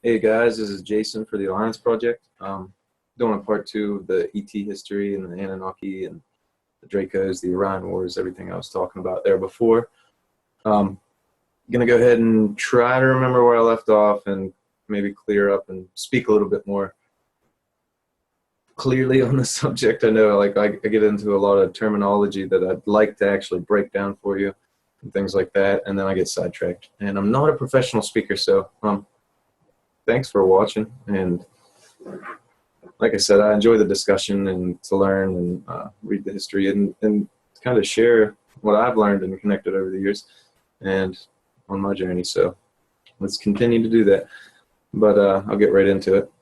Hey guys, this is Jason for the Alliance Project. Doing a part two of the E.T. history and the Anunnaki and the Dracos, the Orion Wars, everything I was talking about there before. Gonna go ahead and try to remember where I left off and maybe clear up and speak a little bit more clearly on the subject. I know I get into a lot of terminology that I'd like to actually break down for you and things like that, and then I get sidetracked. And I'm not a professional speaker, so thanks for watching, and like I said, I enjoy the discussion and to learn and read the history and kind of share what I've learned and connected over the years and on my journey. So let's continue to do that, but I'll get right into it.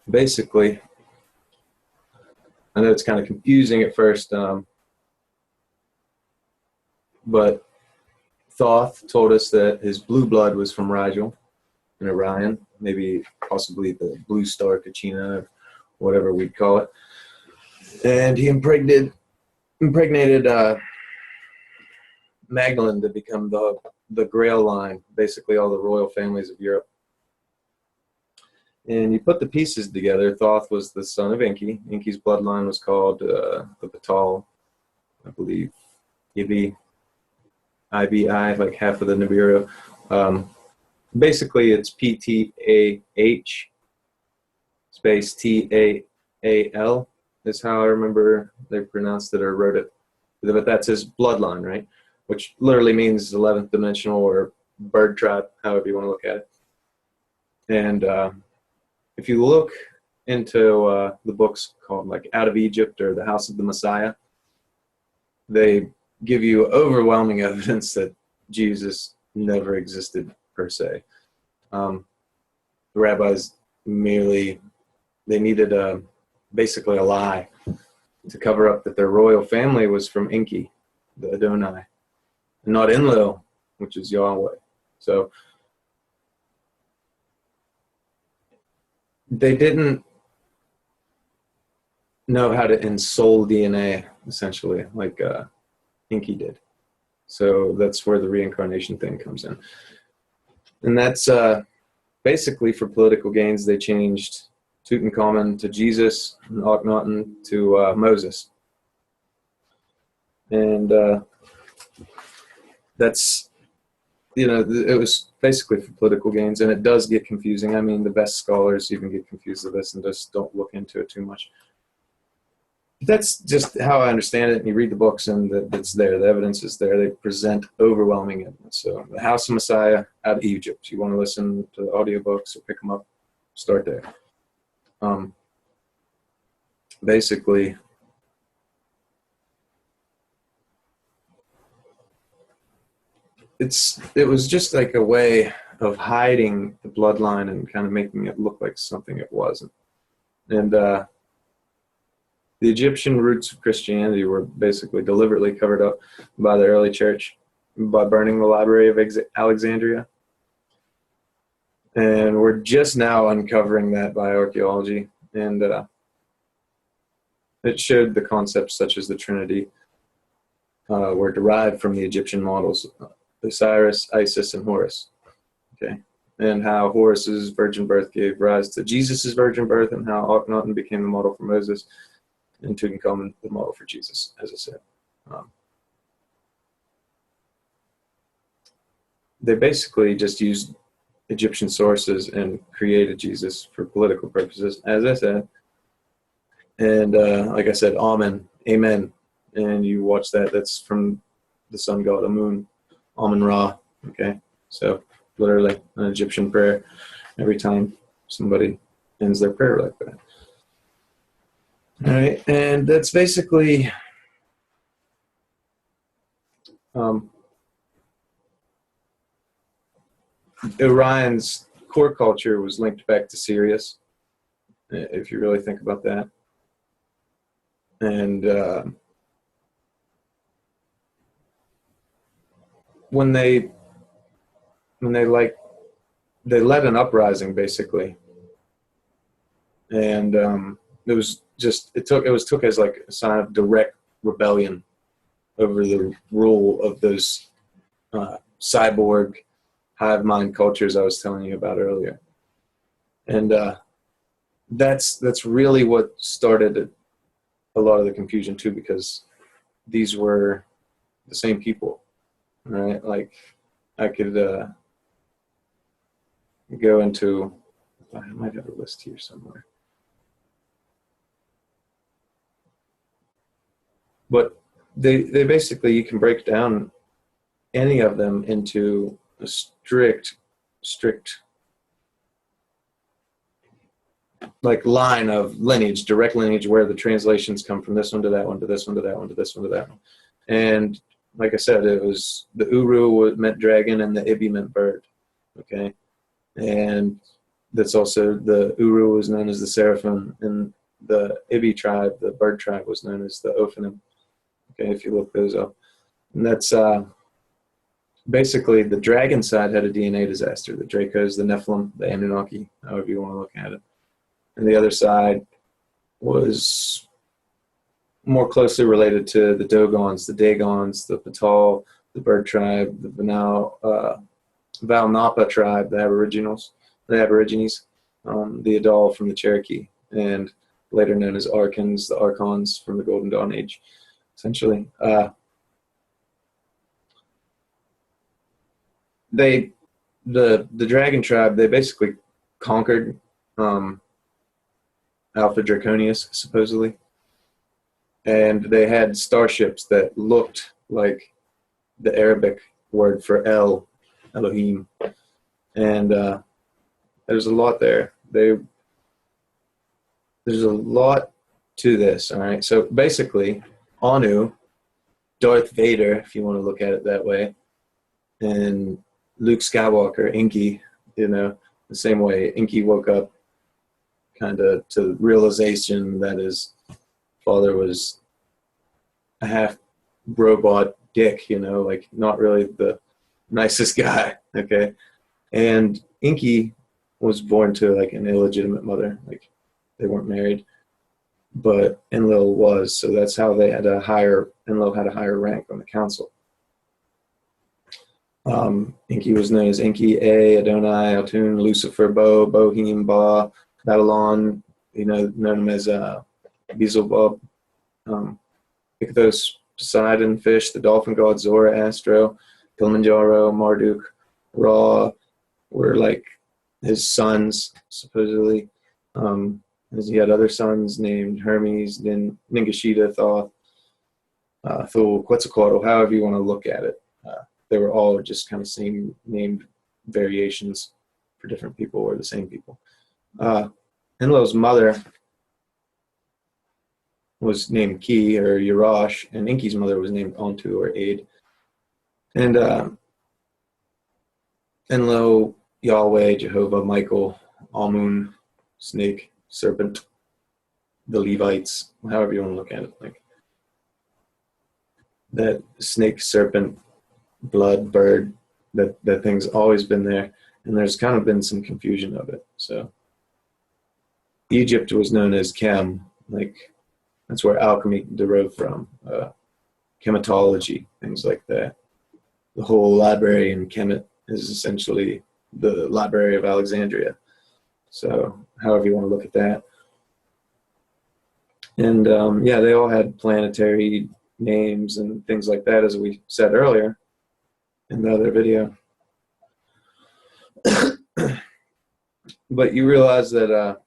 Basically, I know it's kind of confusing at first, but Thoth told us that his blue blood was from Rigel and Orion, maybe possibly the blue star Kachina, or whatever we'd call it. And he impregnated Magdalene to become the Grail line, basically all the royal families of Europe. And you put the pieces together. Thoth was the son of Enki. Enki's bloodline was called the Batal, I believe, IBI, like half of the Nibiru. Basically, it's PTAH space TAAL is how I remember they pronounced it or wrote it. But that's his bloodline, right? Which literally means 11th dimensional or bird tribe, however you want to look at it. And if you look into the books called like Out of Egypt or The House of the Messiah, they give you overwhelming evidence that Jesus never existed per se. The rabbis they needed basically a lie to cover up that their royal family was from Enki, the Adonai, and not Enlil, which is Yahweh. So they didn't know how to ensoul DNA, essentially, like Enki did. So that's where the reincarnation thing comes in. And that's basically for political gains. They changed Tutankhamun to Jesus and Akhenaten to Moses. And that's, it was basically for political gains, and it does get confusing. I mean, the best scholars even get confused with this and just don't look into it too much. That's just how I understand it, and you read the books and it's there. The evidence is there. They present overwhelming evidence. So the House of Messiah, Out of Egypt. You want to listen to the audiobooks or pick them up, start there. Basically, it was just like a way of hiding the bloodline and kind of making it look like something it wasn't. And the Egyptian roots of Christianity were basically deliberately covered up by the early church by burning the Library of Alexandria. And we're just now uncovering that by archaeology. And it showed the concepts such as the Trinity were derived from the Egyptian models, Osiris, Isis, and Horus. Okay. And how Horus's virgin birth gave rise to Jesus's virgin birth, and how Akhenaten became the model for Moses, and Tutankhamun the model for Jesus, as I said. They basically just used Egyptian sources and created Jesus for political purposes, as I said. And like I said, Amen, Amen. And you watch that, that's from the sun god Amun, Amun Ra. Okay, so literally an Egyptian prayer every time somebody ends their prayer like that. All right, and that's basically Orion's core culture was linked back to Sirius, if you really think about that. And when they led an uprising, basically, and it was took as like a sign of direct rebellion over the rule of those cyborg hive mind cultures I was telling you about earlier. And that's really what started a lot of the confusion too, because these were the same people, right? Like I could go into, I might have a list here somewhere. But they basically, you can break down any of them into a strict like line of lineage, direct lineage, where the translations come from this one to that one to this one to that one to this one to that one. And like I said, it was the Uru meant dragon and the Ibi meant bird. Okay. And that's also, the Uru was known as the Seraphim, and the Ibi tribe, the bird tribe, was known as the Ophanim. Okay, if you look those up. And that's basically, the dragon side had a DNA disaster. The Dracos, the Nephilim, the Anunnaki, however you want to look at it. And the other side was more closely related to the Dogons, the Dagons, the Patal, the bird tribe, the Valnapa tribe, the Aborigines, the Adal from the Cherokee, and later known as Archons, the Archons from the Golden Dawn Age, essentially. The Dragon tribe, they basically conquered Alpha Draconius, supposedly. And they had starships that looked like the Arabic word for El, Elohim. And there's a lot there. There's a lot to this, all right? So basically, Anu, Darth Vader, if you want to look at it that way, and Luke Skywalker, Inky, you know, the same way Inky woke up kind of to the realization that his father was a half robot dick, you know, like not really the nicest guy, okay? And Inky was born to like an illegitimate mother, like they weren't married, but Enlil was, so that's how they had Enlil had a higher rank on the council. Inky was known as Inky, Adonai, Altun, Lucifer, Boheme, Ba, Babylon, you know, known him as Beelzebub, Ichthos, Poseidon, Fish, the dolphin god, Zoroastro, Kilimanjaro, Marduk, Ra were like his sons, supposedly. As he had other sons named Hermes, then Ningishita, Thoth, Thul, Quetzalcoatl, however you want to look at it. They were all just kind of same named variations for different people, or the same people. Enlil's mother was named Ki, or Yarash, and Inky's mother was named Ontu, or Aid. And Enlil, Yahweh, Jehovah, Michael, Amun, Snake, Serpent, the Levites, however you want to look at it. Like that snake, serpent, blood, bird, that thing's always been there, and there's kind of been some confusion of it. So Egypt was known as Chem, like that's where alchemy derived from, chematology, things like that. The whole library in Kemet is essentially the Library of Alexandria. So however you want to look at that. And yeah, they all had planetary names and things like that, as we said earlier in the other video. But you realize that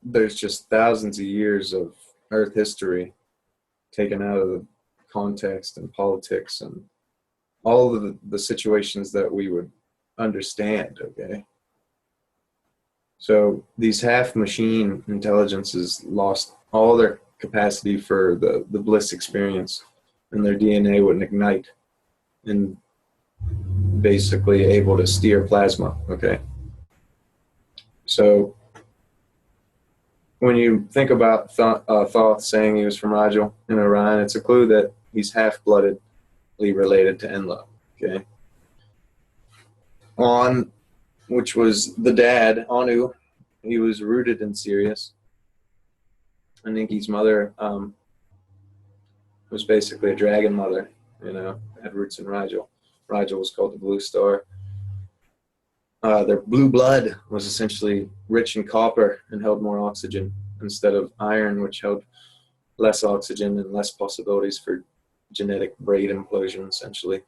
there's just thousands of years of Earth history taken out of the context and politics and all of the situations that we would understand, okay? So these half-machine intelligences lost all their capacity for the bliss experience, and their DNA wouldn't ignite, and basically able to steer plasma, okay? So when you think about Thoth saying he was from Rigel in Orion, it's a clue that he's half-bloodedly related to Enlil, okay? On, which was the dad, Anu, he was rooted in Sirius. And Inky's mother was basically a dragon mother, you know, had roots in Rigel. Rigel was called the blue star. Their blue blood was essentially rich in copper and held more oxygen instead of iron, which held less oxygen and less possibilities for genetic braid implosion, essentially.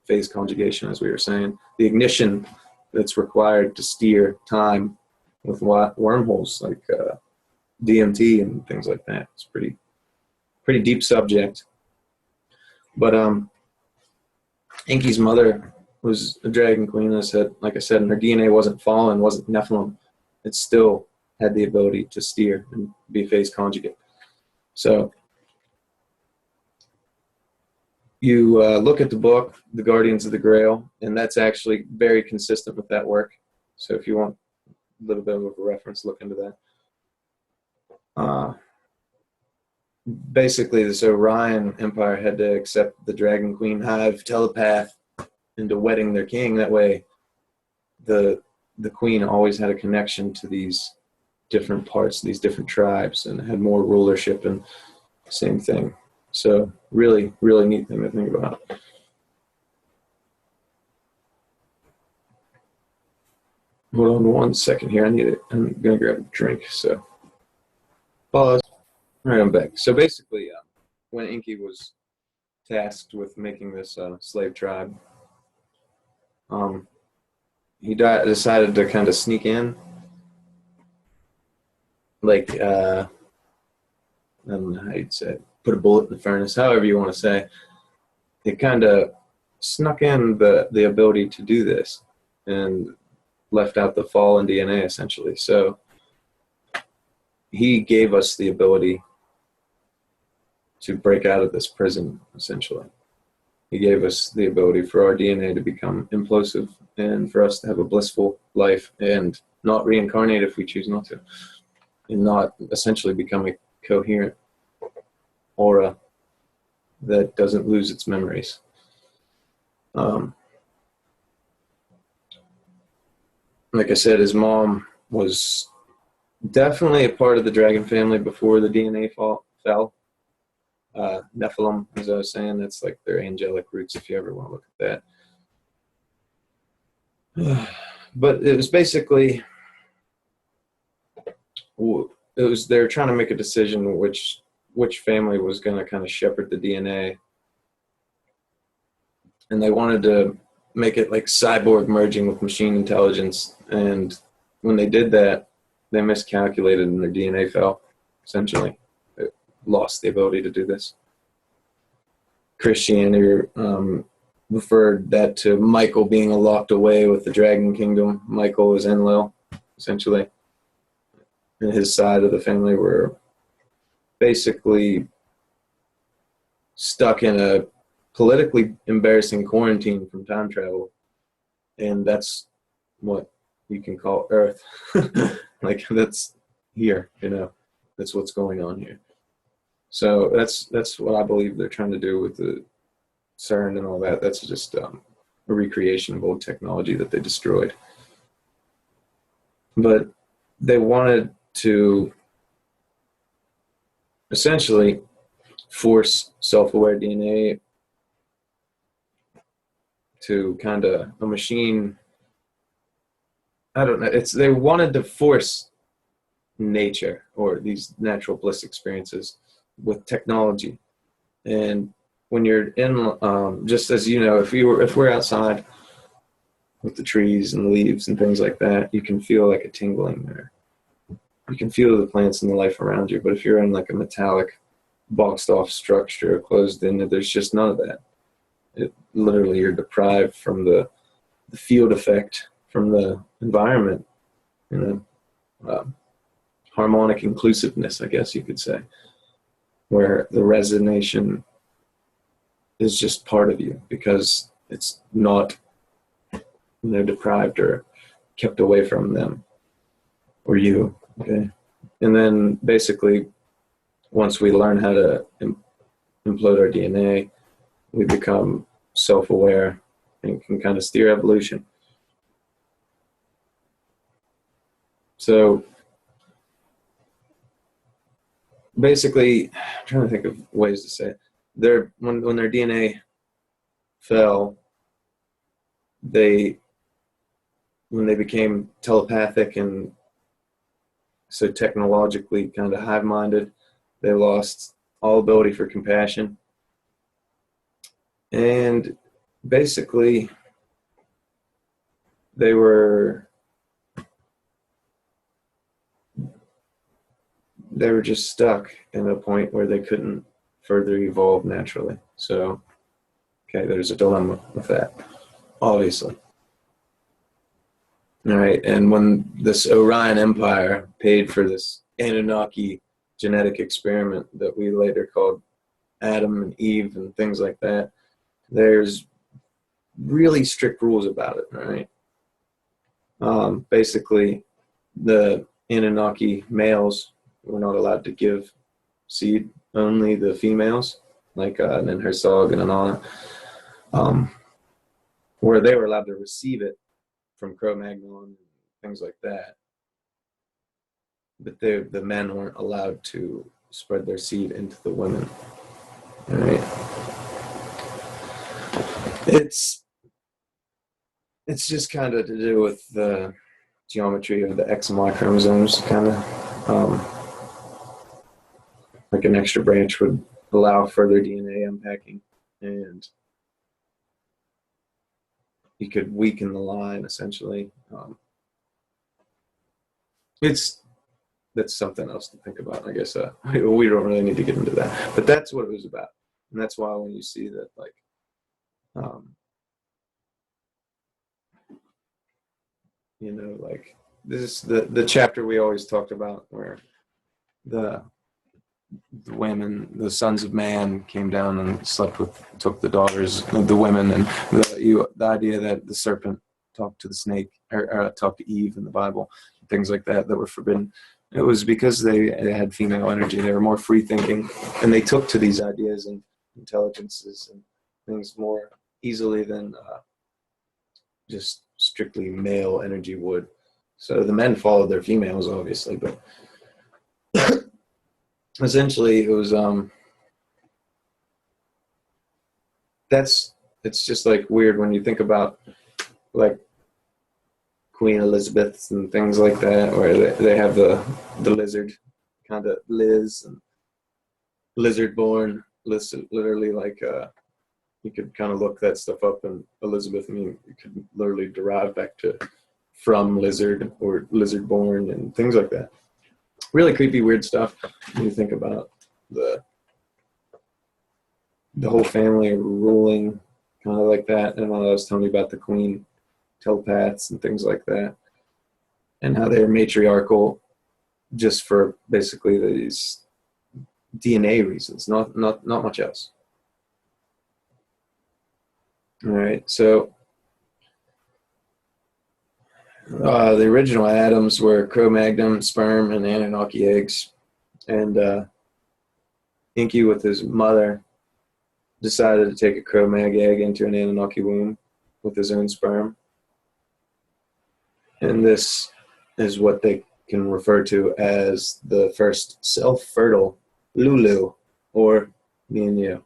Phase conjugation, as we were saying. The ignition that's required to steer time with wormholes like DMT and things like that. It's pretty deep subject. But Inky's mother was a dragon queen, like I said, and her DNA wasn't fallen, wasn't Nephilim. It still had the ability to steer and be phase conjugate. So you look at the book, The Guardians of the Grail, and that's actually very consistent with that work. So if you want a little bit of a reference, look into that. Basically, this Orion Empire had to accept the Dragon Queen Hive telepath into wedding their king. That way, the queen always had a connection to these different parts, these different tribes, and had more rulership and same thing. So really, really neat thing to think about. Hold on 1 second here. I'm going to grab a drink. So pause. All right, I'm back. So basically, when Inky was tasked with making this slave tribe, he decided to kind of sneak in, like, I don't know how you'd say it, put a bullet in the furnace, however you want to say. It kind of snuck in the ability to do this and left out the fallen DNA, essentially. So he gave us the ability to break out of this prison, essentially. He gave us the ability for our DNA to become implosive and for us to have a blissful life and not reincarnate if we choose not to, and not essentially become a coherent aura that doesn't lose its memories. Like I said, his mom was definitely a part of the dragon family before the DNA fell. Nephilim, as I was saying, that's like their angelic roots if you ever want to look at that. But it was basically, they were trying to make a decision which family was going to kind of shepherd the DNA. And they wanted to make it like cyborg merging with machine intelligence. And when they did that, they miscalculated and their DNA fell, essentially. It lost the ability to do this. Christianity referred that to Michael being locked away with the Dragon Kingdom. Michael was Enlil, essentially. And his side of the family were basically stuck in a politically embarrassing quarantine from time travel. And that's what you can call Earth. Like, that's here, that's what's going on here. So that's what I believe they're trying to do with the CERN and all that. That's just a recreation of old technology that they destroyed. But they wanted to essentially force self-aware DNA to kind of a machine. I don't know. They wanted to force nature or these natural bliss experiences with technology. And when you're in, just as you know, if we're outside with the trees and the leaves and things like that, you can feel like a tingling there. You can feel the plants and the life around you. But if you're in like a metallic, boxed off structure, closed in, there's just none of that. Literally, you're deprived from the field effect from the environment, harmonic inclusiveness, I guess you could say, where the resonation is just part of you because it's not, deprived or kept away from them or you. Okay, and then basically, once we learn how to implode our DNA, we become self-aware and can kind of steer evolution. So basically, I'm trying to think of ways to say it. When their DNA fell, they, when they became telepathic and so technologically kind of hive-minded, they lost all ability for compassion. And basically, they were just stuck in a point where they couldn't further evolve naturally. So, okay, there's a dilemma with that, obviously. All right, and when this Orion Empire paid for this Anunnaki genetic experiment that we later called Adam and Eve and things like that, there's really strict rules about it, right? Basically, the Anunnaki males were not allowed to give seed, only the females, like Herzog and Anana, where they were allowed to receive it from Cro-Magnon and things like that. But the men weren't allowed to spread their seed into the women. All right? It's just kind of to do with the geometry of the X and Y chromosomes, kind of. Like an extra branch would allow further DNA unpacking, and you could weaken the line essentially. That's something else to think about, I guess. We don't really need to get into that, but that's what it was about, and that's why when you see that, like, you know, like this is the chapter we always talked about where the women, the sons of man, came down and took the daughters of the women, and the idea that the serpent talked to the snake, or talked to Eve in the Bible, things like that were forbidden. It was because they had female energy. They were more free thinking, and they took to these ideas and intelligences and things more easily than just strictly male energy would. So the men followed their females, obviously, but essentially it was it's just like weird when you think about like Queen Elizabeth and things like that, where they have the lizard, kind of Liz, and lizard born, literally, like you could kind of look that stuff up in Elizabeth. I mean, you could literally derive back to from lizard or lizard born and things like that. Really creepy, weird stuff when you think about the whole family ruling kind of like that. And I was telling you about the queen telepaths and things like that, and how they're matriarchal just for basically these DNA reasons, not much else. All right, so the original atoms were Cro-Magnon sperm and Anunnaki eggs, and Inky with his mother decided to take a Cro-Mag egg into an Anunnaki womb with his own sperm. And this is what they can refer to as the first self-fertile Lulu, or me and you.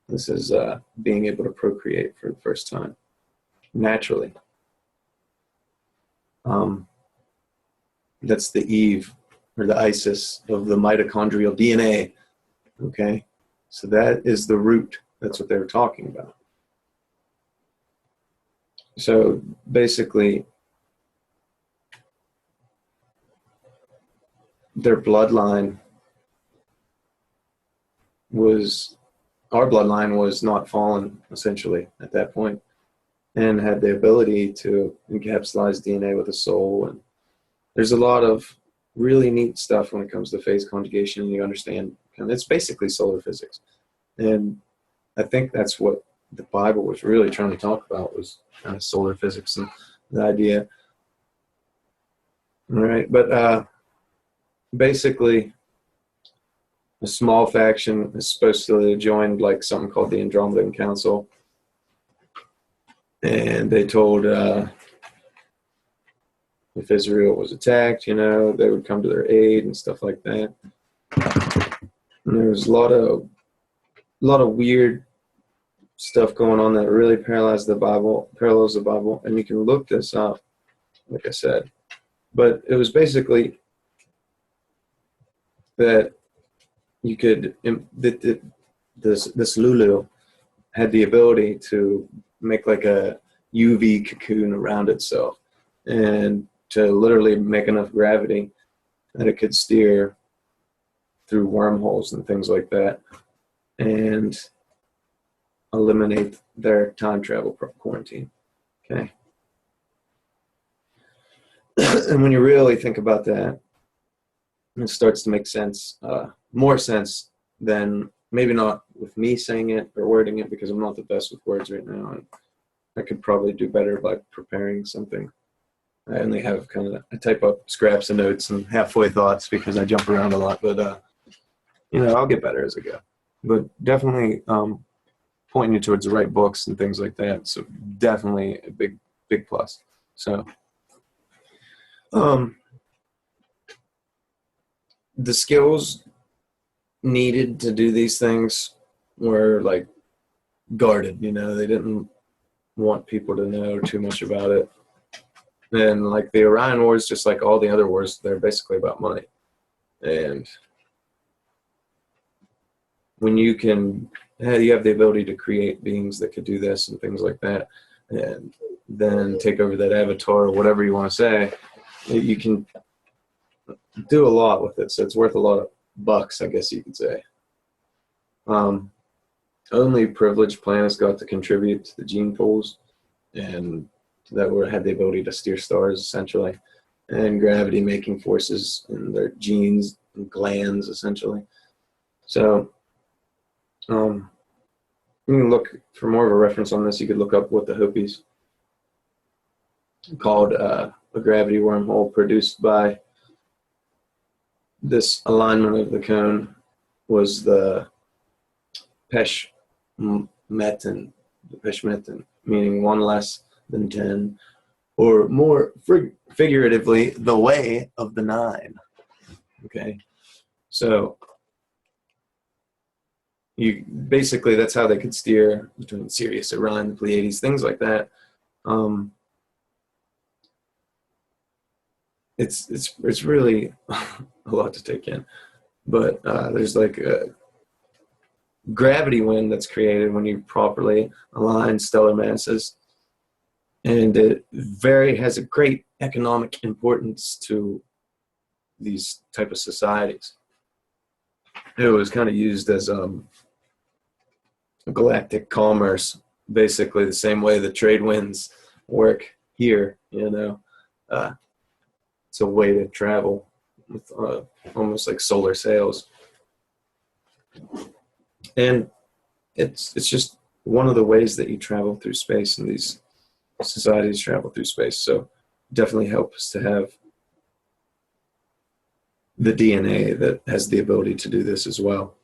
This is being able to procreate for the first time, naturally. That's the Eve, or the Isis of the mitochondrial DNA. Okay, so that is the root. That's what they were talking about. So basically, their bloodline was, our bloodline was not fallen, essentially, at that point, and had the ability to encapsulate DNA with a soul. And there's a lot of really neat stuff when it comes to phase conjugation, and you understand, and it's basically solar physics. And I think that's what the Bible was really trying to talk about, was kind of solar physics and the idea. All right, but basically, a small faction is supposed to join like something called the Andromedan Council, and they told if Israel was attacked, you know, they would come to their aid and stuff like that. And there was a lot of weird stuff going on that really parallels the Bible, and you can look this up, like I said. But it was basically that you could this Lulu had the ability to make like a UV cocoon around itself, and to literally make enough gravity that it could steer through wormholes and things like that, and eliminate their time travel quarantine. Okay. And when you really think about that, it starts to make sense, more sense than, maybe not with me saying it or wording it, because I'm not the best with words right now, and I could probably do better by preparing something. I only have I type up scraps of notes and halfway thoughts because I jump around a lot, but I'll get better as I go. But definitely pointing you towards the right books and things like that. So definitely a big plus. So the skills needed to do these things were like guarded. They didn't want people to know too much about it. And like the Orion Wars, just like all the other wars, they're basically about money. And when you have the ability to create beings that could do this and things like that, and then take over that avatar or whatever you want to say, you can do a lot with it. So it's worth a lot of bucks, I guess you could say. Only privileged planets got to contribute to the gene pools, and that had the ability to steer stars, essentially, and gravity-making forces in their genes and glands, essentially. So you can look for more of a reference on this. You could look up what the Hopis called a gravity wormhole produced by this alignment of the cone was the Peshmetan, meaning one less than 10, or more figuratively, the way of the 9. Okay, so basically that's how they could steer between Sirius, Orion, the Pleiades, things like that. It's really a lot to take in, but there's like a gravity wind that's created when you properly align stellar masses, and it has a great economic importance to these type of societies. It was kind of used as galactic commerce, basically the same way the trade winds work here. It's a way to travel with almost like solar sails, and it's just one of the ways that you travel through space, and these societies travel through space. So definitely helps to have the DNA that has the ability to do this as well.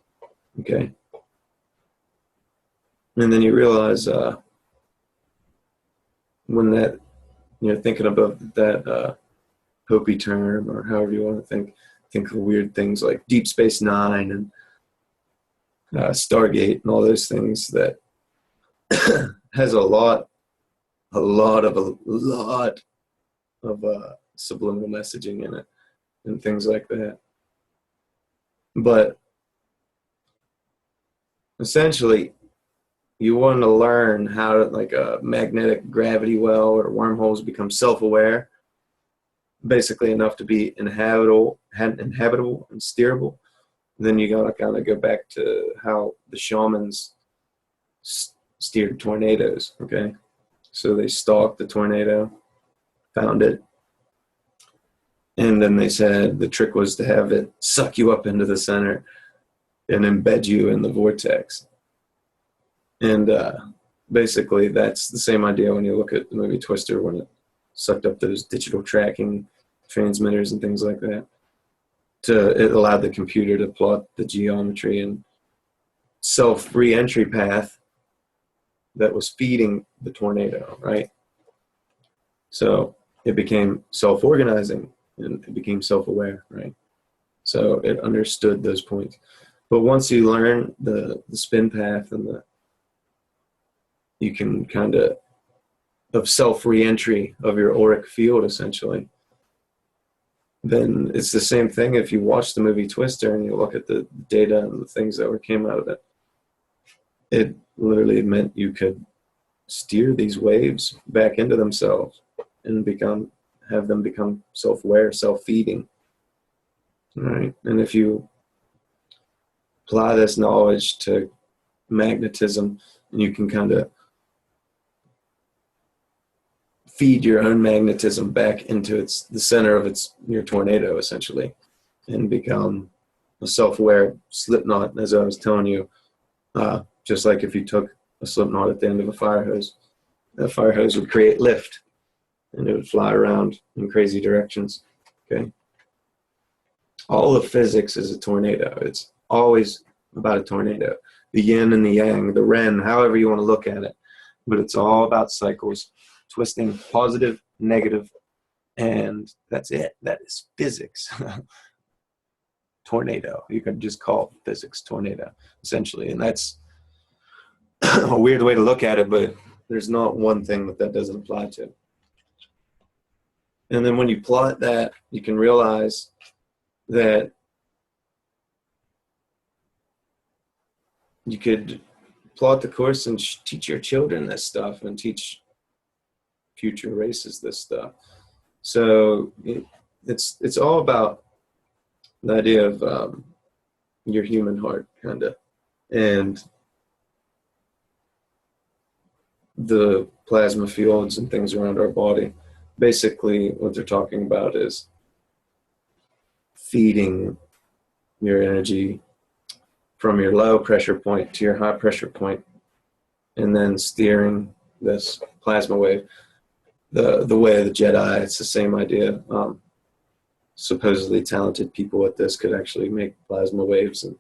Okay. And then you realize when that, thinking about that Hopi term, or however you want to think of weird things like Deep Space Nine and Stargate and all those things, that has a lot of subliminal messaging in it and things like that. But essentially, you want to learn how like a magnetic gravity well or wormholes become self-aware, basically enough to be inhabitable and steerable. Then you gotta kind of go back to how the shamans steered tornadoes. Okay, so they stalked the tornado, found it, and then they said the trick was to have it suck you up into the center and embed you in the vortex. And basically that's the same idea when you look at the movie Twister, when it sucked up those digital tracking transmitters and things like that. It allowed the computer to plot the geometry and self-re-entry path that was feeding the tornado, right? So it became self-organizing and it became self-aware, right? So it understood those points. But once you learn the spin path and you can kind of self-reentry of your auric field, essentially. Then it's the same thing if you watch the movie Twister and you look at the data and the things that came out of it. It literally meant you could steer these waves back into themselves and have them become self-aware, self-feeding. Right? And if you apply this knowledge to magnetism, you can kind of feed your own magnetism back into the center of your tornado, essentially, and become a self-aware slip knot, as I was telling you. Just like if you took a slip knot at the end of a fire hose, that fire hose would create lift, and it would fly around in crazy directions. Okay. All of physics is a tornado. It's always about a tornado. The yin and the yang, the ren, however you want to look at it. But it's all about cycles, twisting positive, negative, and that's it. That is physics. Tornado. You could just call physics tornado, essentially. And that's a weird way to look at it, but there's not one thing that doesn't apply to. And then when you plot that, you can realize that you could plot the course and teach your children this stuff and teach future races this stuff. So it's all about the idea of your human heart, kind of, and the plasma fields and things around our body. Basically, what they're talking about is feeding your energy from your low pressure point to your high pressure point, and then steering this plasma wave the way of the Jedi. It's the same idea. Supposedly talented people at this could actually make plasma waves and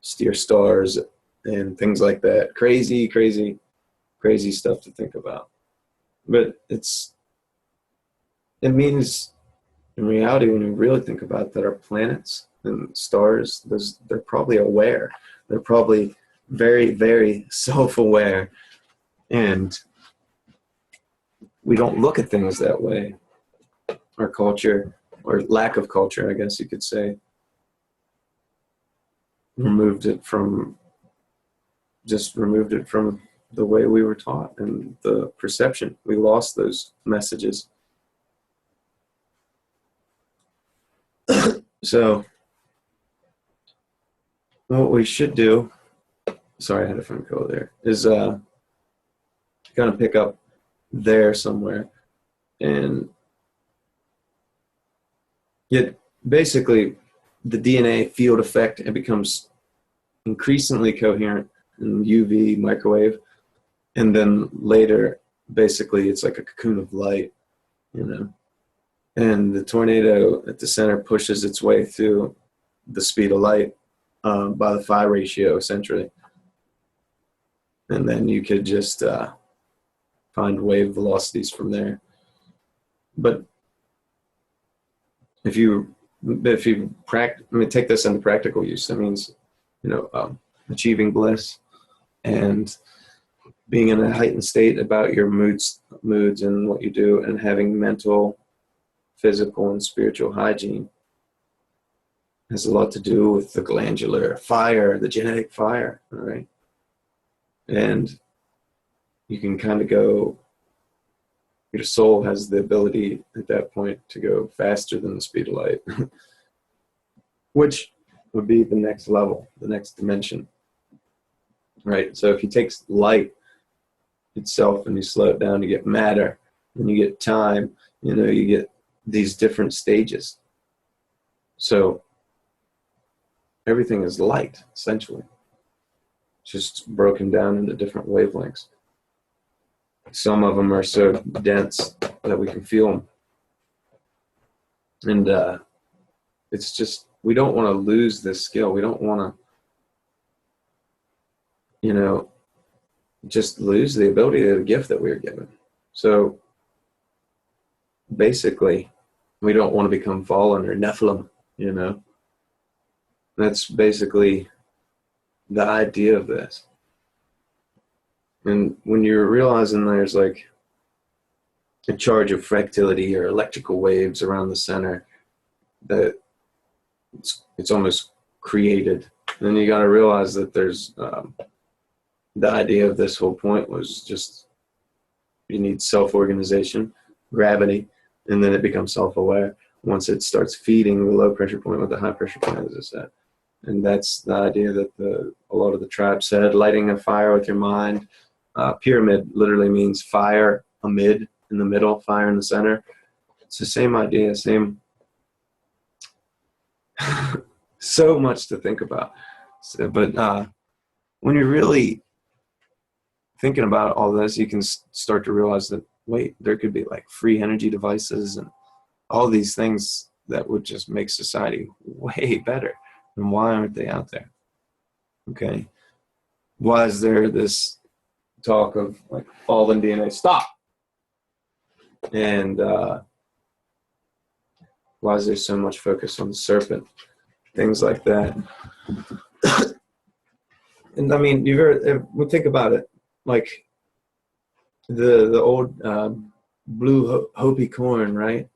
steer stars and things like that. Crazy, crazy, crazy stuff to think about. But it means, in reality, when you really think about it, that our planets and stars, they're probably aware. They're probably very, very self-aware. And we don't look at things that way. Our culture, or lack of culture, I guess you could say, removed it from the way we were taught and the perception. We lost those messages. So what we should do, sorry, I had a phone call there, is kind of pick up there somewhere. And yet basically the DNA field effect, it becomes increasingly coherent in UV microwave. And then later, basically, it's like a cocoon of light, you know. And the tornado at the center pushes its way through the speed of light by the phi ratio, essentially. And then you could just find wave velocities from there. But if you take this into practical use, that means, you know, achieving bliss and being in a heightened state about your moods and what you do, and having mental, physical, and spiritual hygiene has a lot to do with the glandular fire, the genetic fire, all right? And you can kind of go, your soul has the ability at that point to go faster than the speed of light, which would be the next level, the next dimension, right? So if you take light itself and you slow it down, you get matter, and you get time, you know, you get these different stages. So everything is light, essentially, just broken down into different wavelengths. Some of them are so dense that we can feel them. And it's just, we don't want to lose this skill. We don't want to, you know, just lose the ability of the gift that we are given. So basically, we don't want to become fallen or Nephilim, you know. That's basically the idea of this. And when you're realizing there's like a charge of fractality or electrical waves around the center, that it's almost created. And then you got to realize that there's the idea of this whole point was just you need self-organization, gravity, and then it becomes self-aware once it starts feeding the low pressure point with the high pressure point, as I said. And that's the idea that a lot of the tribes said, lighting a fire with your mind. Pyramid literally means fire amid, in the middle, fire in the center. It's the same idea, same. So much to think about. So, but when you're really thinking about all this, you can start to realize that, wait, there could be like free energy devices and all these things that would just make society way better. And why aren't they out there? Okay. Why is there this talk of like fallen DNA? Stop. And why is there so much focus on the serpent? Things like that. And I mean, you've heard, think about it, like the old blue Hopi corn, right?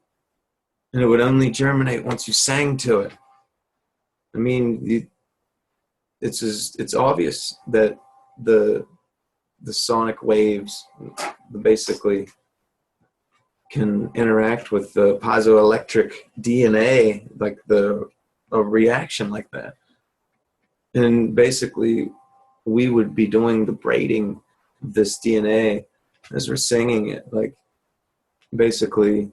And it would only germinate once you sang to it. I mean, it's obvious that the sonic waves basically can interact with the piezoelectric DNA, like a reaction like that. And basically, we would be doing the braiding of this DNA as we're singing it. Like, basically,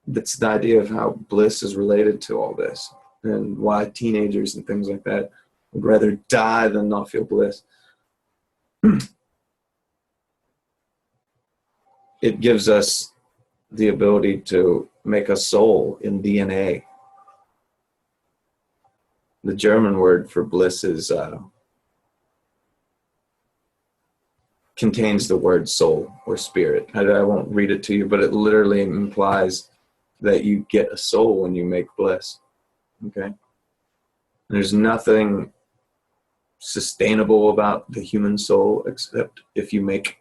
that's the idea of how bliss is related to all this, and why teenagers and things like that would rather die than not feel bliss. It gives us the ability to make a soul in DNA. The German word for bliss is contains the word soul or spirit. I won't read it to you, but it literally implies that you get a soul when you make bliss. Okay? There's nothing sustainable about the human soul except if you make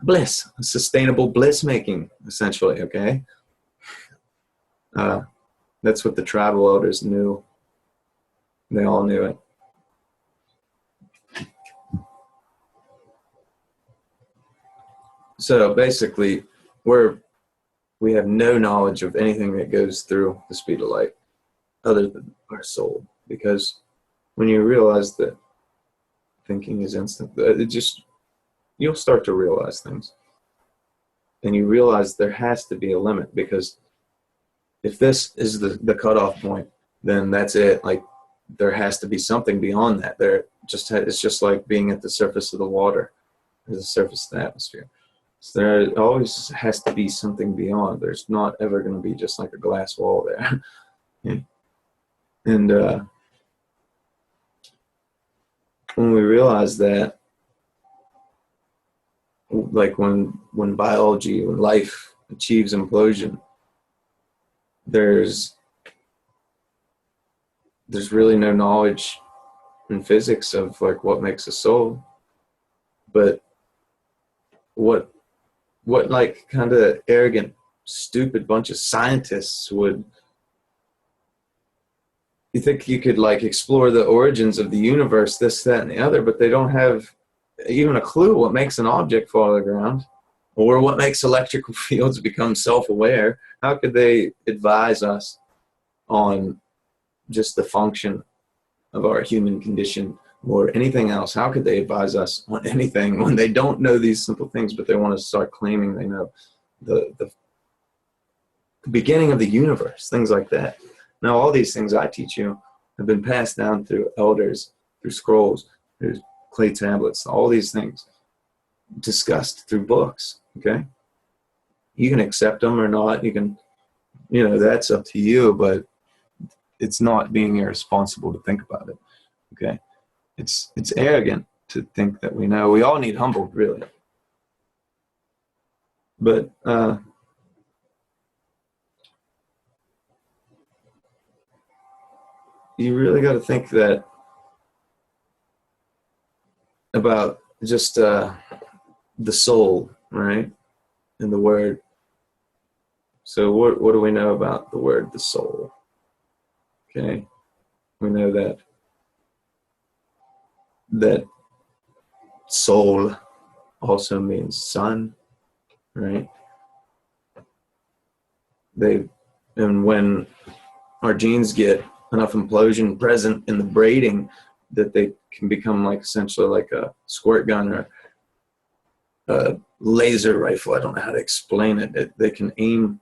bliss, sustainable bliss making, essentially. Okay? That's what the tribal elders knew. They all knew it. So basically, we have no knowledge of anything that goes through the speed of light other than our soul. Because when you realize that thinking is instant, you'll start to realize things. And you realize there has to be a limit, because if this is the cutoff point, then that's it. Like, there has to be something beyond that. It's just like being at the surface of the water, or the surface of the atmosphere. So there always has to be something beyond. There's not ever going to be just like a glass wall there. And when we realize that, like when biology, when life achieves implosion, there's really no knowledge in physics of like what makes a soul. But what like kind of arrogant, stupid bunch of scientists would, you think you could like explore the origins of the universe, this, that, and the other, but they don't have even a clue what makes an object fall to the ground, or what makes electrical fields become self-aware. How could they advise us on just the function of our human condition or anything else? How could they advise us on anything when they don't know these simple things, but they want to start claiming they know the beginning of the universe, things like that? Now, all these things I teach you have been passed down through elders, through scrolls, through clay tablets, all these things discussed through books. Okay? You can accept them or not. You can, that's up to you, but it's not being irresponsible to think about it. Okay? It's arrogant to think that we know. We all need humbled, really. But you really got to think that about just the soul, right? And the word. So what do we know about the word the soul? Okay, we know that soul also means sun, right? And when our genes get enough implosion present in the braiding, that they can become like essentially like a squirt gun or a laser rifle. I don't know how to explain it. They can aim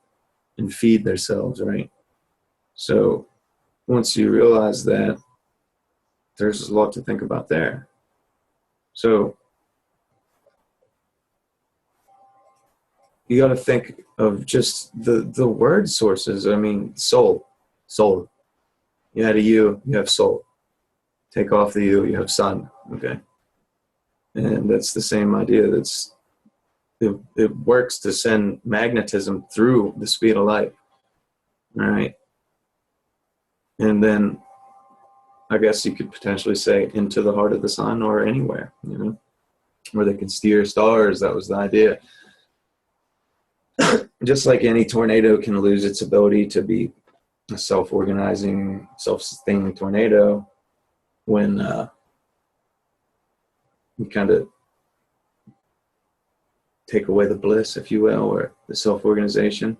and feed themselves, right? So once you realize that, there's a lot to think about there. So you got to think of just the word sources. I mean, soul. You had a U, you have soul. Take off the U, you have sun. Okay, and that's the same idea. It works to send magnetism through the speed of light. All right, and then I guess you could potentially say into the heart of the sun or anywhere, where they can steer stars. That was the idea. Just like any tornado can lose its ability to be a self-organizing, self-sustaining tornado when you kind of take away the bliss, if you will, or the self-organization.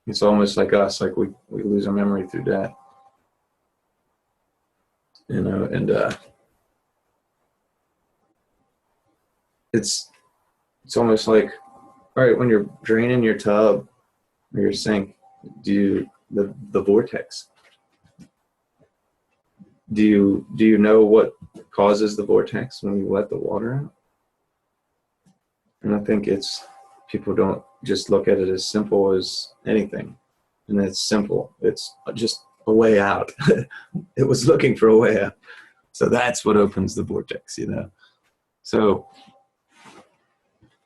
It's almost like us, like we lose our memory through that. And it's almost like, all right, when you're draining your tub or your sink, the vortex, do you know what causes the vortex when you let the water out? And I think people don't just look at it as simple as anything. And it's simple. It's just a way out. It was looking for a way out. So that's what opens the vortex, So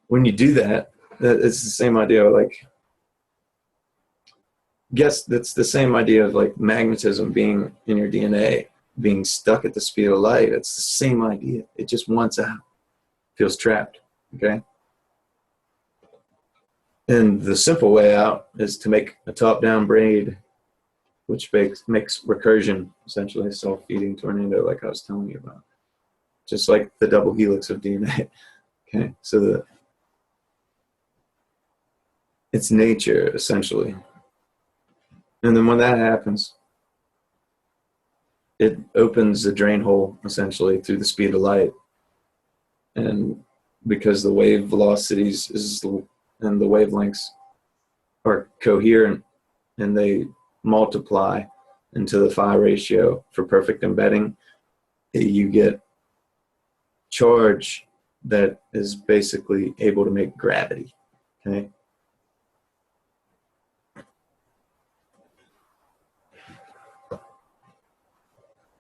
when you do that, it's the same idea. Like, guess that's the same idea of like magnetism being in your DNA, being stuck at the speed of light. It's the same idea. It just wants out, feels trapped. Okay. And the simple way out is to make a top-down braid, which makes recursion, essentially a self-feeding tornado, like I was telling you about. Just like the double helix of DNA. Okay, so it's nature, essentially. And then when that happens, it opens the drain hole, essentially, through the speed of light. And because the wave velocities and the wavelengths are coherent and they multiply into the phi ratio for perfect embedding, you get charge that is basically able to make gravity. Okay.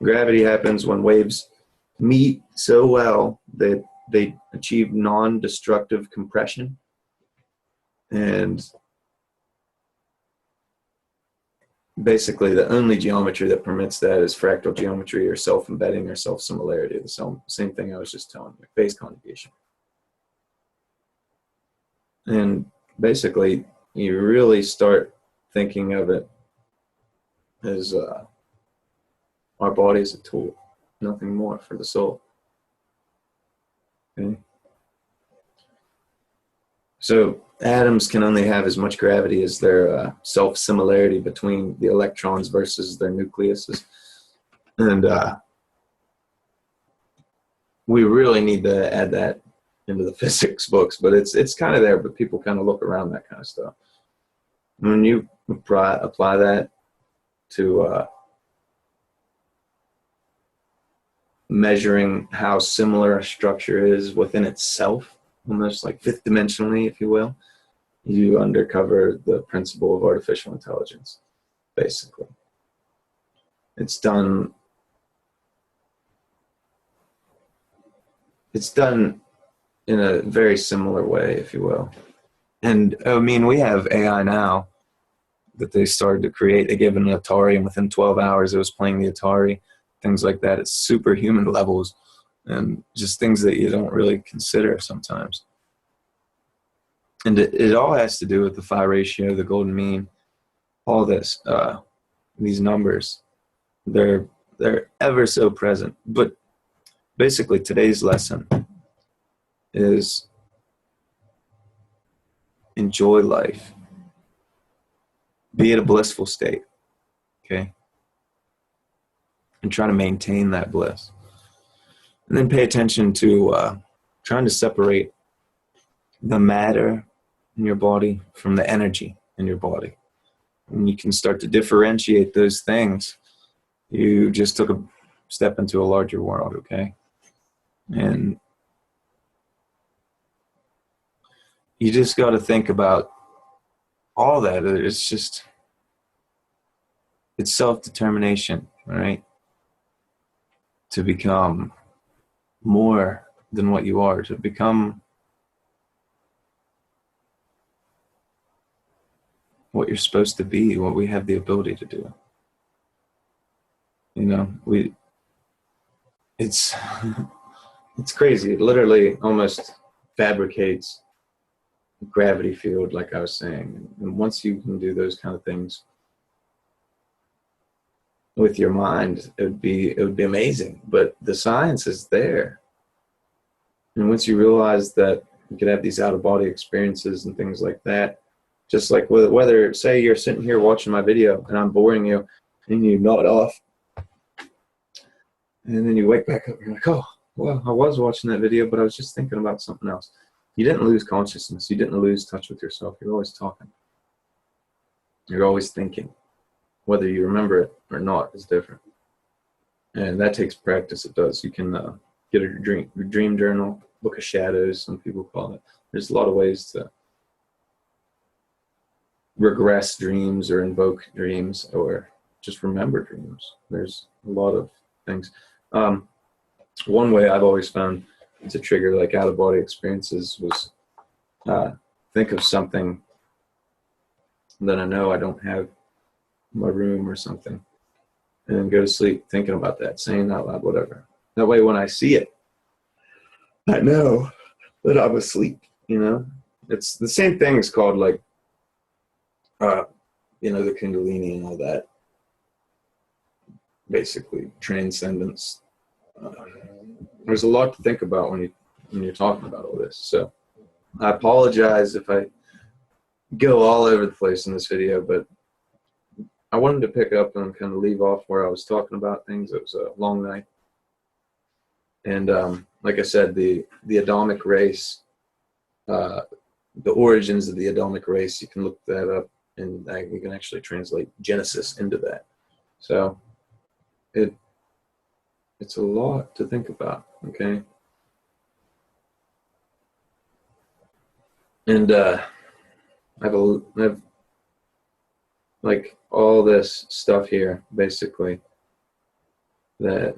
Gravity happens when waves meet so well that they achieve non-destructive compression. And basically the only geometry that permits that is fractal geometry or self-embedding or self-similarity. The same thing I was just telling you, phase conjugation. And basically you really start thinking of it as our body is a tool, nothing more for the soul. Okay. So atoms can only have as much gravity as their self-similarity between the electrons versus their nucleuses. And we really need to add that into the physics books, but it's kind of there, but people kind of look around that kind of stuff. When you apply that to measuring how similar a structure is within itself, almost like fifth dimensionally, if you will, you uncover the principle of artificial intelligence, basically. It's done in a very similar way, if you will. And I mean, we have AI now that they started to create. They gave it an Atari, and within 12 hours it was playing the Atari things like that at superhuman levels, and just things that you don't really consider sometimes. And it all has to do with the phi ratio, the golden mean, all this, these numbers. They're ever so present. But basically today's lesson is enjoy life. Be in a blissful state, okay? And try to maintain that bliss. And then pay attention to trying to separate the matter in your body from the energy in your body. When you can start to differentiate those things, you just took a step into a larger world, okay? And you just got to think about all that. It's just, it's self-determination, right? To become more than what you are, to become what you're supposed to be, what we have the ability to do. You know, it's crazy. It literally almost fabricates a gravity field, like I was saying. And once you can do those kind of things with your mind, it would be amazing. But the science is there. And once you realize that you could have these out-of-body experiences and things like that, just like whether, say you're sitting here watching my video and I'm boring you and you nod off, and then you wake back up and you're like, oh, well, I was watching that video, but I was just thinking about something else. You didn't lose consciousness. You didn't lose touch with yourself. You're always talking. You're always thinking. Whether you remember it or not is different. And that takes practice. It does. You can get a dream journal, book of shadows, some people call it. There's a lot of ways to regress dreams or invoke dreams or just remember dreams. There's a lot of things. One way I've always found to trigger like out-of-body experiences was think of something that I know I don't have in my room or something, and then go to sleep thinking about that, saying out loud, whatever. That way when I see it, I know that I'm asleep, you know? It's the same thing is called like, you know, the Kundalini and all that. Basically, transcendence. There's a lot to think about when you're talking about all this. So I apologize if I go all over the place in this video, but I wanted to pick up and kind of leave off where I was talking about things. It was a long night. And like I said, the Adamic race, the origins of the Adamic race, you can look that up, and you can actually translate Genesis into that. So it's a lot to think about, okay? And I have like all this stuff here, basically, that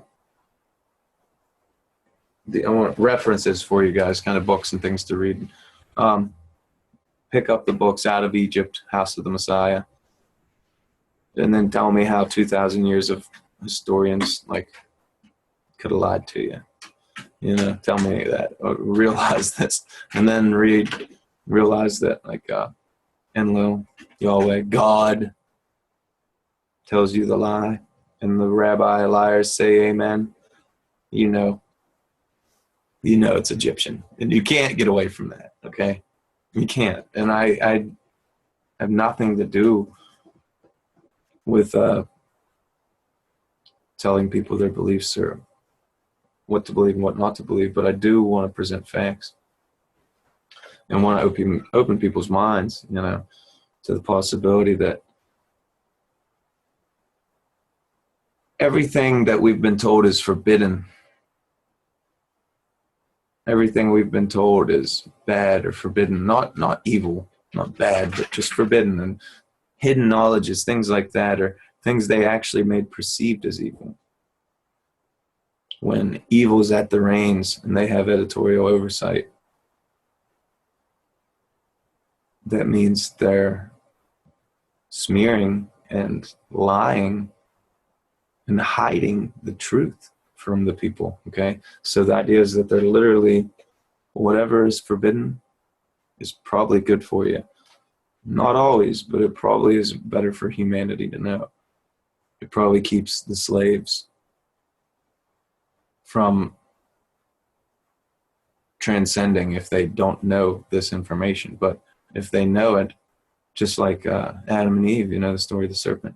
I want references for you guys, kind of books and things to read. Pick up the books Out of Egypt, House of the Messiah, and then tell me how 2,000 years of historians like could have lied to you. You know, tell me that, or realize this, and then realize that like Enlil, Yahweh, God tells you the lie, and the rabbi liars say amen. You know it's Egyptian, and you can't get away from that, okay? You can't. And I have nothing to do with telling people their beliefs or what to believe and what not to believe, but I do want to present facts and want to open people's minds, you know, to the possibility that everything that we've been told is forbidden. Everything we've been told is bad or forbidden, not evil, not bad, but just forbidden. And hidden knowledges, things like that, are things they actually made perceived as evil. When evil's at the reins and they have editorial oversight, that means they're smearing and lying and hiding the truth from the people, okay? So the idea is that they're literally, whatever is forbidden is probably good for you. Not always, but it probably is better for humanity to know. It probably keeps the slaves from transcending if they don't know this information. But if they know it, just like Adam and Eve, you know, the story of the serpent,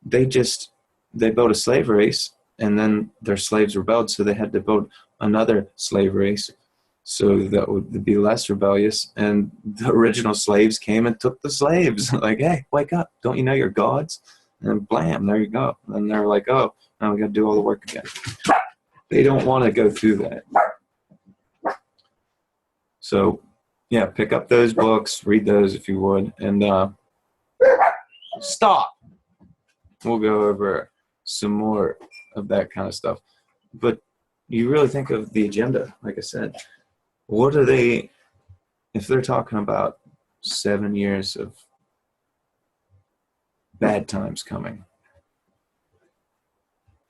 they built a slave race, and then their slaves rebelled, so they had to build another slave race so that would be less rebellious. And the original slaves came and took the slaves. Like, hey, wake up. Don't you know you're gods? And blam, there you go. And they're like, oh, now we got to do all the work again. They don't want to go through that. So, yeah, pick up those books, read those if you would, and stop. We'll go over some more of that kind of stuff. But you really think of the agenda, like I said. What are they, if they're talking about 7 years of bad times coming,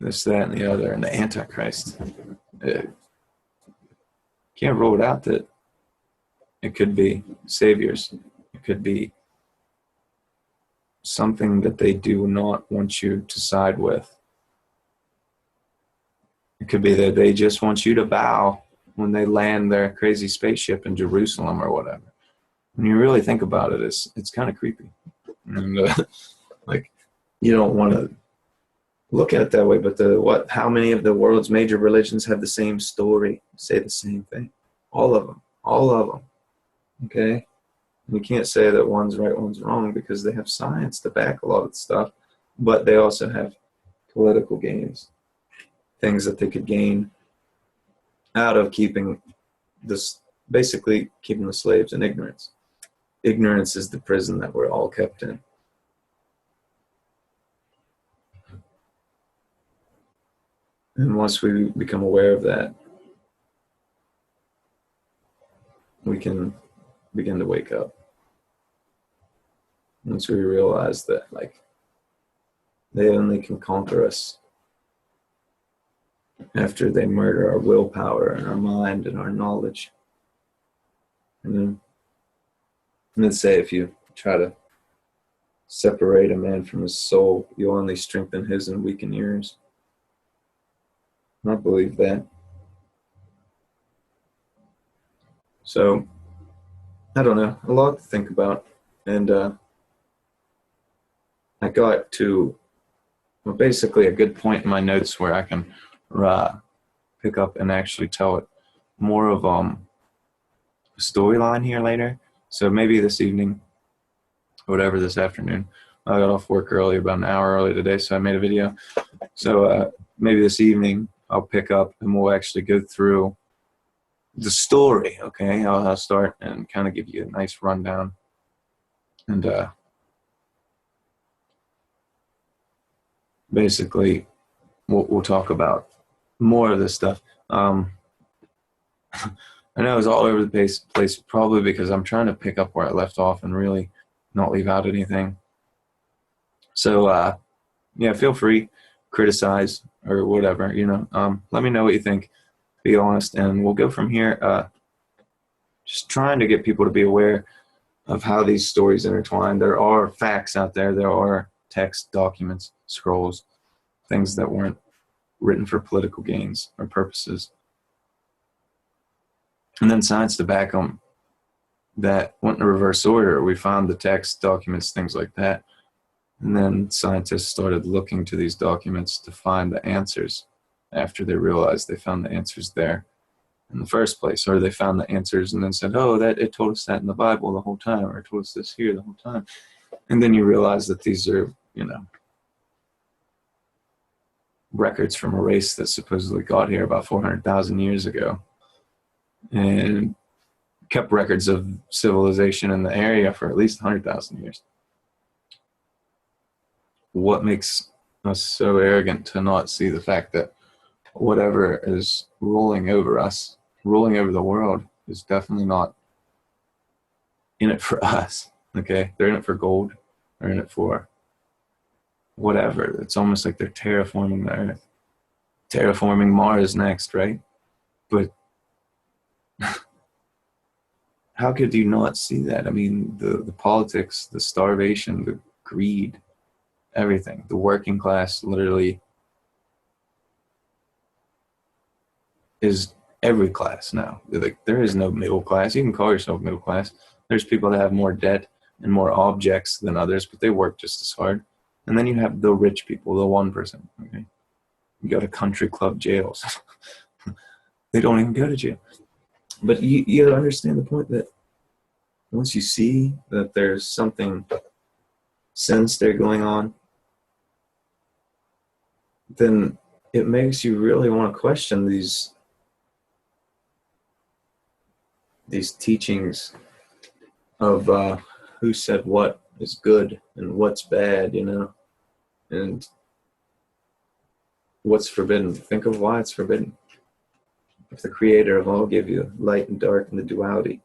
this, that, and the other, and the Antichrist, can't rule it out that it could be saviors. It could be something that they do not want you to side with. It could be that they just want you to bow when they land their crazy spaceship in Jerusalem or whatever. When you really think about it, it's kind of creepy. And like, you don't want to look at it that way, but how many of the world's major religions have the same story, say the same thing? All of them. Okay? And you can't say that one's right, one's wrong, because they have science to back a lot of the stuff, but they also have political gains, things that they could gain out of keeping this, basically keeping the slaves in ignorance. Ignorance is the prison that we're all kept in. And once we become aware of that, we can begin to wake up. Once we realize that, like, they only can conquer us after they murder our willpower and our mind and our knowledge. And then say, if you try to separate a man from his soul, you'll only strengthen his and weaken yours. I believe that. So, I don't know, a lot to think about. And I got to basically a good point in my notes where I can pick up and actually tell it more of a storyline here later. So maybe this evening, whatever, this afternoon. I got off work early, about an hour early today, so I made a video. So maybe this evening I'll pick up and we'll actually go through the story, okay? I'll start and kind of give you a nice rundown. And basically we'll talk about more of this stuff. I know it's all over the place, probably because I'm trying to pick up where I left off and really not leave out anything. So, yeah, feel free, criticize or whatever, you know. Let me know what you think, be honest, and we'll go from here. Just trying to get people to be aware of how these stories intertwine. There are facts out there. There are text, documents, scrolls, things that weren't written for political gains or purposes. And then science to back them that went in reverse order. We found the text, documents, things like that. And then scientists started looking to these documents to find the answers after they realized they found the answers there in the first place. Or they found the answers and then said, oh, that it told us that in the Bible the whole time, or it told us this here the whole time. And then you realize that these are, you know, records from a race that supposedly got here about 400,000 years ago and kept records of civilization in the area for at least 100,000 years. What makes us so arrogant to not see the fact that whatever is ruling over us, ruling over the world, is definitely not in it for us, okay? They're in it for gold. They're in it for whatever. It's almost like they're terraforming the Earth, terraforming Mars next, right? But how could you not see that? I mean, the politics, the starvation, the greed, everything. The working class literally is every class now. Like, there is no middle class. You can call yourself middle class. There's people that have more debt and more objects than others, but they work just as hard. And then you have the rich people, the 1%. Okay, you go to country club jails. They don't even go to jail. But you understand the point that once you see that there's something sinister going on, then it makes you really want to question these teachings of who said what is good and what's bad, you know, and what's forbidden. Think of why it's forbidden. If the creator of all gave you light and dark and the duality,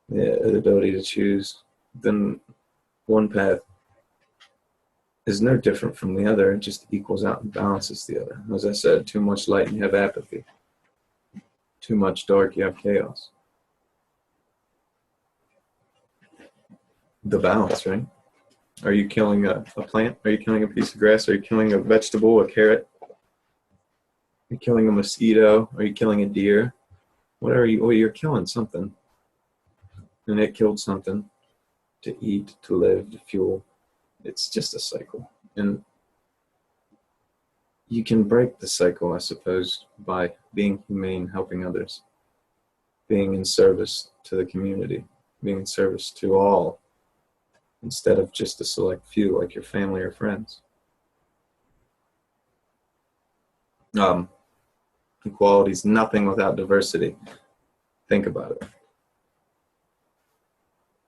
the ability to choose, then one path is no different from the other. It just equals out and balances the other. As I said, too much light and you have apathy. Too much dark, you have chaos. The balance, right? Are you killing a plant? Are you killing a piece of grass? Are you killing a vegetable, a carrot? Are you killing a mosquito? Are you killing a deer? Whatever you're killing something. And it killed something to eat, to live, to fuel. It's just a cycle. And you can break the cycle, I suppose, by being humane, helping others, being in service to the community, being in service to all, instead of just a select few like your family or friends. Equality is nothing without diversity. Think about it.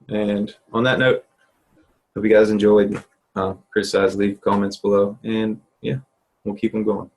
And on that note, hope you guys enjoyed. Criticize, leave comments below, and yeah, we'll keep them going.